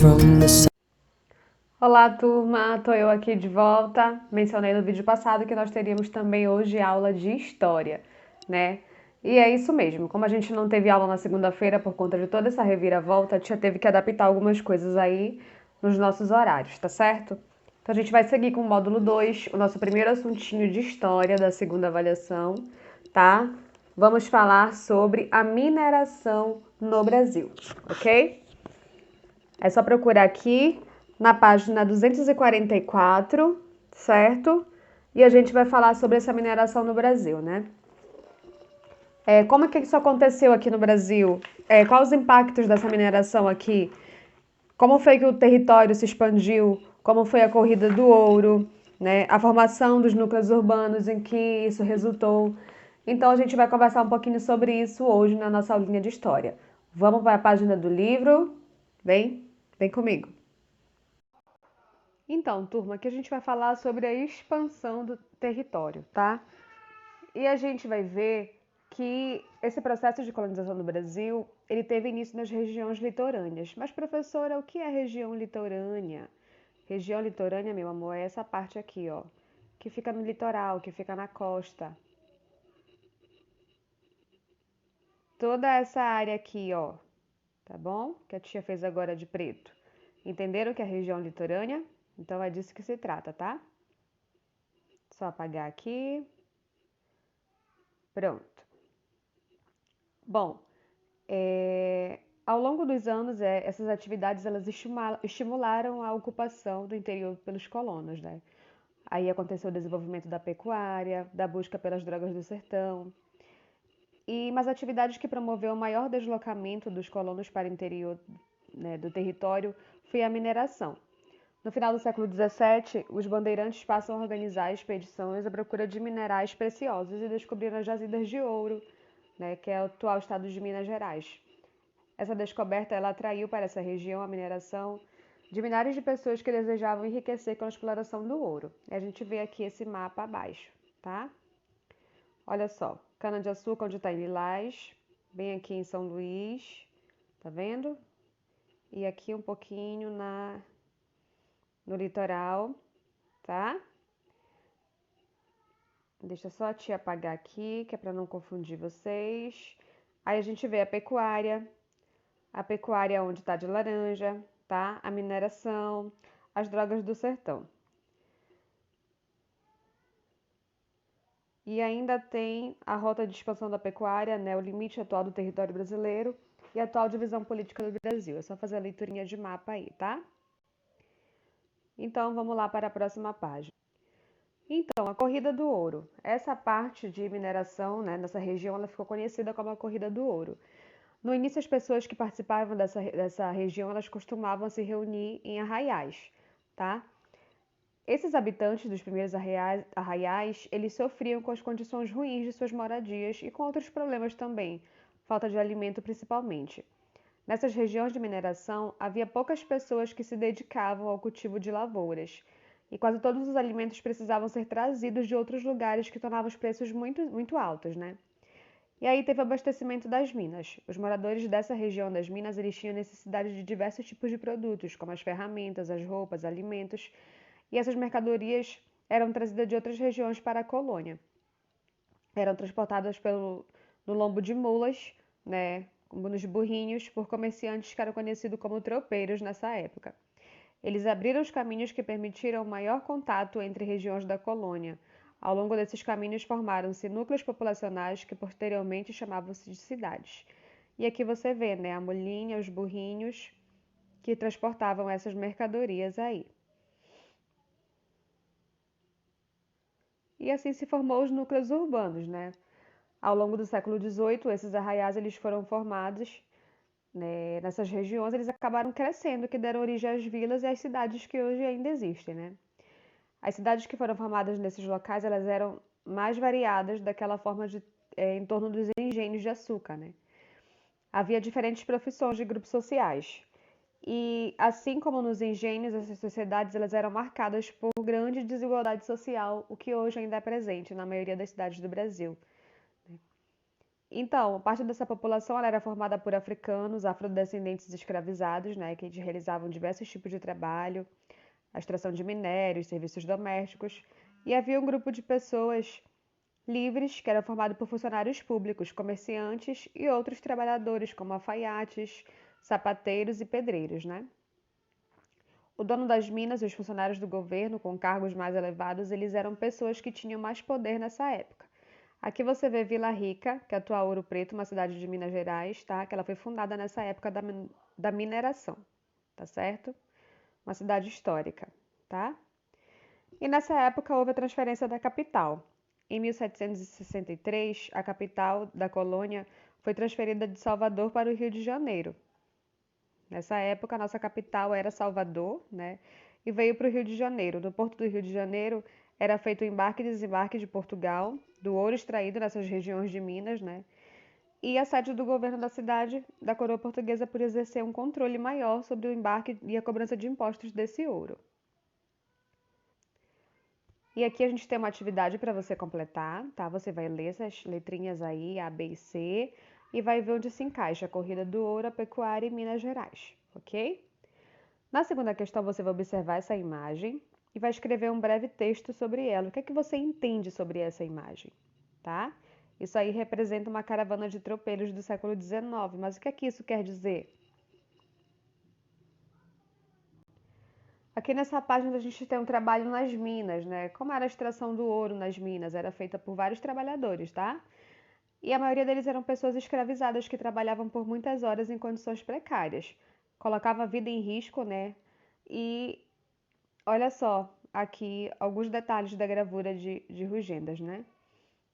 from the sun. Olá, turma! Tô eu aqui de volta. Mencionei no vídeo passado que nós teríamos também hoje aula de História, né? E é isso mesmo. Como a gente não teve aula na segunda-feira por conta de toda essa reviravolta, a tia teve que adaptar algumas coisas aí nos nossos horários, tá certo? Então a gente vai seguir com o módulo 2, o nosso primeiro assuntinho de História da segunda avaliação, tá? Vamos falar sobre a mineração no Brasil, ok? É só procurar aqui na página 244, certo? E a gente vai falar sobre essa mineração no Brasil, né? Como é que isso aconteceu aqui no Brasil? Quais os impactos dessa mineração aqui? Como foi que o território se expandiu? Como foi a corrida do ouro? Né? A formação dos núcleos urbanos em que isso resultou. Então a gente vai conversar um pouquinho sobre isso hoje na nossa aulinha de história. Vamos para a página do livro? Vem comigo. Então, turma, aqui a gente vai falar sobre a expansão do território, tá? E a gente vai ver que esse processo de colonização do Brasil, ele teve início nas regiões litorâneas. Mas, professora, o que é região litorânea? Região litorânea, meu amor, é essa parte aqui, ó, que fica no litoral, que fica na costa. Toda essa área aqui, ó, tá bom? Que a tia fez agora de preto. Entenderam que é região litorânea? Então é disso que se trata, tá? Só apagar aqui. Pronto. Bom, ao longo dos anos, essas atividades elas estimularam a ocupação do interior pelos colonos, né? Aí aconteceu o desenvolvimento da pecuária, da busca pelas drogas do sertão, e umas atividades que promoveu o maior deslocamento dos colonos para o interior, né, do território foi a mineração. No final do século XVII, os bandeirantes passam a organizar expedições à procura de minerais preciosos e descobriram as jazidas de ouro, né, que é o atual estado de Minas Gerais. Essa descoberta ela atraiu para essa região a mineração de milhares de pessoas que desejavam enriquecer com a exploração do ouro. E a gente vê aqui esse mapa abaixo, tá? Olha só, cana-de-açúcar onde está em Lilás, bem aqui em São Luís, tá vendo? E aqui um pouquinho no litoral, tá? Deixa só a tia apagar aqui, que é para não confundir vocês. Aí a gente vê a pecuária onde está de laranja, tá? A mineração, as drogas do sertão. E ainda tem a rota de expansão da pecuária, né? O limite atual do território brasileiro e a atual divisão política do Brasil. É só fazer a leiturinha de mapa aí, tá? Então vamos lá para a próxima página. Então, a corrida do ouro. Essa parte de mineração, né, nessa região, ela ficou conhecida como a corrida do ouro. No início, as pessoas que participavam dessa região, elas costumavam se reunir em arraiais, tá? Esses habitantes dos primeiros arraiais, eles sofriam com as condições ruins de suas moradias e com outros problemas também, falta de alimento principalmente. Nessas regiões de mineração, havia poucas pessoas que se dedicavam ao cultivo de lavouras, e quase todos os alimentos precisavam ser trazidos de outros lugares que tornavam os preços muito, muito altos, né? E aí teve o abastecimento das minas. Os moradores dessa região das minas, eles tinham necessidade de diversos tipos de produtos, como as ferramentas, as roupas, alimentos, e essas mercadorias eram trazidas de outras regiões para a colônia. Eram transportadas no lombo de mulas, né, nos burrinhos, por comerciantes que eram conhecidos como tropeiros nessa época. Eles abriram os caminhos que permitiram maior contato entre regiões da colônia. Ao longo desses caminhos formaram-se núcleos populacionais que posteriormente chamavam-se de cidades. E aqui você vê, né, a mulinha, os burrinhos que transportavam essas mercadorias aí. E assim se formou os núcleos urbanos, né? Ao longo do século XVIII, esses arraiais eles foram formados, né, nessas regiões, eles acabaram crescendo, que deram origem às vilas e às cidades que hoje ainda existem, né? As cidades que foram formadas nesses locais, elas eram mais variadas daquela forma em torno dos engenhos de açúcar, né? Havia diferentes profissões de grupos sociais. E assim como nos engenhos, essas sociedades elas eram marcadas por grande desigualdade social, o que hoje ainda é presente na maioria das cidades do Brasil. Então, parte dessa população ela era formada por africanos, afrodescendentes escravizados, né, que realizavam diversos tipos de trabalho, a extração de minérios, serviços domésticos, e havia um grupo de pessoas livres que era formado por funcionários públicos, comerciantes e outros trabalhadores, como alfaiates, sapateiros e pedreiros, né? O dono das minas e os funcionários do governo com cargos mais elevados, eles eram pessoas que tinham mais poder nessa época. Aqui você vê Vila Rica, que é a atual Ouro Preto, uma cidade de Minas Gerais, tá? Que ela foi fundada nessa época da mineração, tá certo? Uma cidade histórica, tá? E nessa época houve a transferência da capital. Em 1763, a capital da colônia foi transferida de Salvador para o Rio de Janeiro. Nessa época, a nossa capital era Salvador, né? E veio para o Rio de Janeiro. No porto do Rio de Janeiro era feito o embarque e desembarque de Portugal, do ouro extraído nessas regiões de Minas, né? E a sede do governo da cidade, da coroa portuguesa, por exercer um controle maior sobre o embarque e a cobrança de impostos desse ouro. E aqui a gente tem uma atividade para você completar, tá? Você vai ler essas letrinhas aí, A, B e C, e vai ver onde se encaixa a corrida do ouro, a pecuária e Minas Gerais, ok? Na segunda questão, você vai observar essa imagem e vai escrever um breve texto sobre ela. O que é que você entende sobre essa imagem, tá? Isso aí representa uma caravana de tropeiros do século XIX, mas o que é que isso quer dizer? Aqui nessa página a gente tem um trabalho nas minas, né? Como era a extração do ouro nas minas? Era feita por vários trabalhadores, tá? E a maioria deles eram pessoas escravizadas que trabalhavam por muitas horas em condições precárias. Colocava a vida em risco, né? E olha só, aqui alguns detalhes da gravura de Rugendas, né?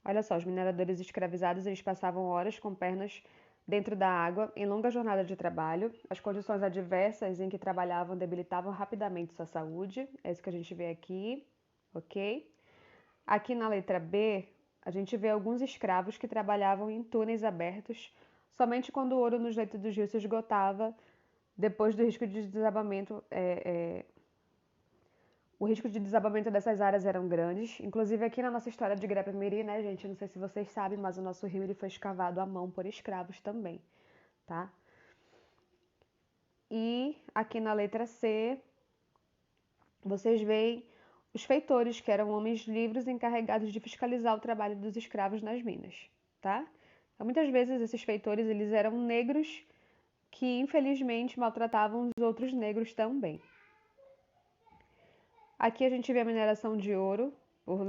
Olha só, os mineradores escravizados eles passavam horas com pernas dentro da água em longa jornada de trabalho. As condições adversas em que trabalhavam debilitavam rapidamente sua saúde. É isso que a gente vê aqui, ok? Aqui na letra B, a gente vê alguns escravos que trabalhavam em túneis abertos somente quando o ouro nos leitos dos rios se esgotava, depois do risco de desabamento o risco de desabamento dessas áreas eram grandes. Inclusive aqui na nossa história de Grapemiri, né, gente? Não sei se vocês sabem, mas o nosso rio ele foi escavado à mão por escravos também, tá? E aqui na letra C, vocês veem os feitores, que eram homens livres encarregados de fiscalizar o trabalho dos escravos nas minas, tá? Então, muitas vezes esses feitores eles eram negros que infelizmente maltratavam os outros negros também. Aqui a gente vê a mineração de ouro por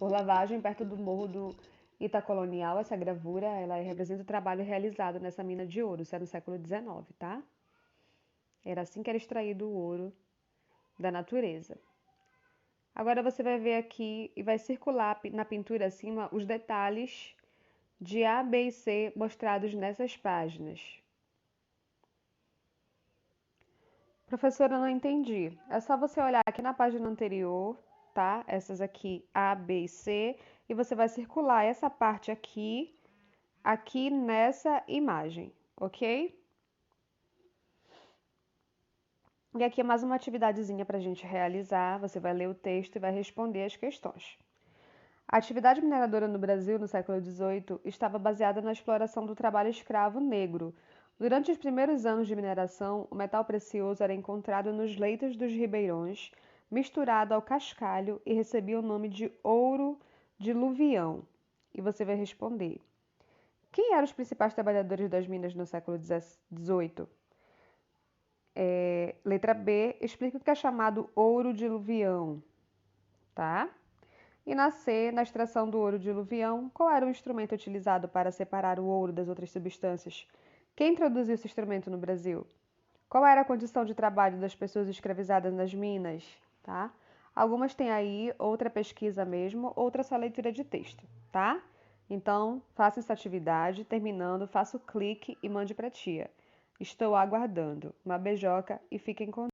lavagem perto do morro do Itacolonial. Essa gravura ela representa o trabalho realizado nessa mina de ouro, isso é no século XIX, tá? Era assim que era extraído o ouro da natureza. Agora você vai ver aqui e vai circular na pintura acima os detalhes de A, B e C mostrados nessas páginas. Professora, não entendi. É só você olhar aqui na página anterior, tá? Essas aqui, A, B e C, e você vai circular essa parte aqui nessa imagem, ok? E aqui é mais uma atividadezinha para a gente realizar. Você vai ler o texto e vai responder as questões. A atividade mineradora no Brasil no século XVIII estava baseada na exploração do trabalho escravo negro. Durante os primeiros anos de mineração, o metal precioso era encontrado nos leitos dos ribeirões, misturado ao cascalho e recebia o nome de ouro diluvião. E você vai responder: quem eram os principais trabalhadores das minas no século XVIII? Letra B, explica o que é chamado ouro diluvião, tá? E na C, na extração do ouro diluvião, qual era o instrumento utilizado para separar o ouro das outras substâncias? Quem introduziu esse instrumento no Brasil? Qual era a condição de trabalho das pessoas escravizadas nas minas? Tá? Algumas têm aí outra pesquisa mesmo, outra só leitura de texto, tá? Então, faça essa atividade, terminando, faça o clique e mande para a tia. Estou aguardando. Uma beijoca e fiquem com